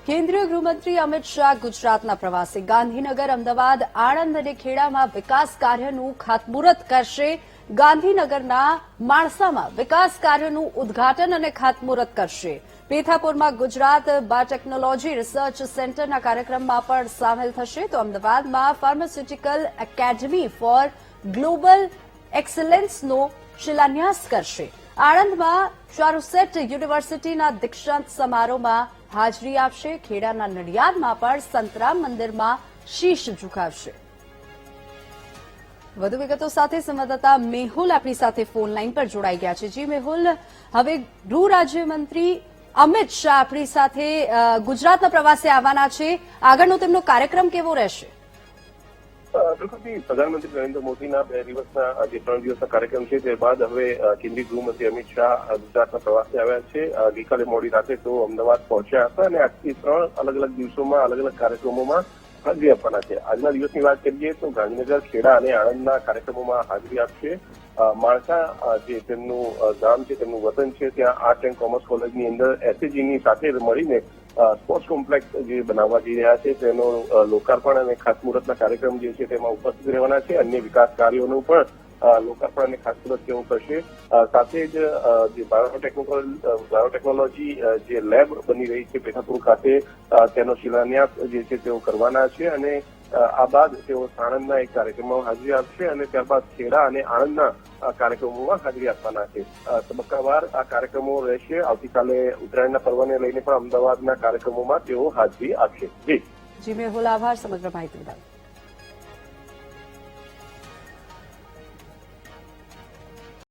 કેન્દ્રીય ગૃહમંત્રી અમિત શાહ ગુજરાતના પ્રવાસે ગાંધીનગર, અમદાવાદ, આણંદ અને ખેડામાં વિકાસ કાર્યનું ખાતમુહૂર્ત કરશે. ગાંધીનગરના માણસામાં વિકાસ કાર્યનું ઉદ્ઘાટન અને ખાતમુહૂર્ત કરશે. પેથાપુરમાં ગુજરાત બાયોટેકનોલોજી રિસર્ચ સેન્ટરના કાર્યક્રમમાં પણ સામેલ થશે. તો અમદાવાદમાં ફાર્માસ્યુટિકલ એકેડમી ફોર ગ્લોબલ એક્સેલન્સનો શિલાન્યાસ કરશે. આણંદમાં ચારુસેટ યુનિવર્સિટીના દીક્ષાંત સમારોહમાં હાજરી આપશે. ખેડાના નડિયાદમાં પણ સંતરામ મંદિરમાં શીશ ઝુકાવશે. વધુ વિગતો સાથે સંવાદદાતા મેહુલ આપણી સાથે ફોન લાઈન પર જોડાઈ ગયા છે. જી મેહુલ, હવે ગૃહ રાજ્યમંત્રી અમિત શાહ આપણી સાથે ગુજરાતના પ્રવાસે આવવાના છે. આગળનો તેમનો કાર્યક્રમ કેવો રહેશે? બિલકુલ, પ્રધાનમંત્રી નરેન્દ્ર મોદીના 2 દિવસના જે 3 દિવસના કાર્યક્રમ છે તે બાદ હવે કેન્દ્રીય ગૃહમંત્રી અમિત શાહ ગુજરાતના પ્રવાસે આવ્યા છે. ગઈકાલે મોડી રાતે તો અમદાવાદ પહોંચ્યા હતા અને આજથી 3 અલગ અલગ દિવસોમાં અલગ અલગ કાર્યક્રમોમાં હાજરી આપવાના છે. આજના દિવસની વાત કરીએ તો ગાંધીનગર, ખેડા અને આણંદના કાર્યક્રમોમાં હાજરી આપશે. માણસા જે તેમનું ગામ છે, તેમનું વતન છે, ત્યાં આર્ટ એન્ડ કોમર્સ કોલેજની અંદર એસએજીની સાથે મળીને સ્પોર્ટ્સ કોમ્પ્લેક્સ જે બનાવવા જઈ રહ્યા છે તેનો લોકાર્પણ અને ખાતમુહૂર્તના કાર્યક્રમ જે છે તેમાં ઉપસ્થિત રહેવાના છે. અન્ય વિકાસ કાર્યોનું પણ લોકાર્પણ અને ખાતમુહૂર્ત તેઓ કરશે. સાથે જ જે બાયોટેકનોલોજી જે લેબ બની રહી છે પેથાપુર ખાતે તેનો શિલાન્યાસ જે છે તેઓ કરવાના છે અને આ બાદ તેઓ સાણંદના એક કાર્યક્રમમાં હાજરી આપશે અને ત્યારબાદ ખેડા અને આણંદના કાર્યક્રમોમાં હાજરી આપવાના છે. તબક્કાવાર આ કાર્યક્રમો રહેશે. આવતીકાલે ઉત્તરાયણના પર્વને લઈને પણ અમદાવાદના કાર્યક્રમોમાં તેઓ હાજરી આપશે. જી મેહુલ, આભાર સમગ્ર માહિતી બદલ.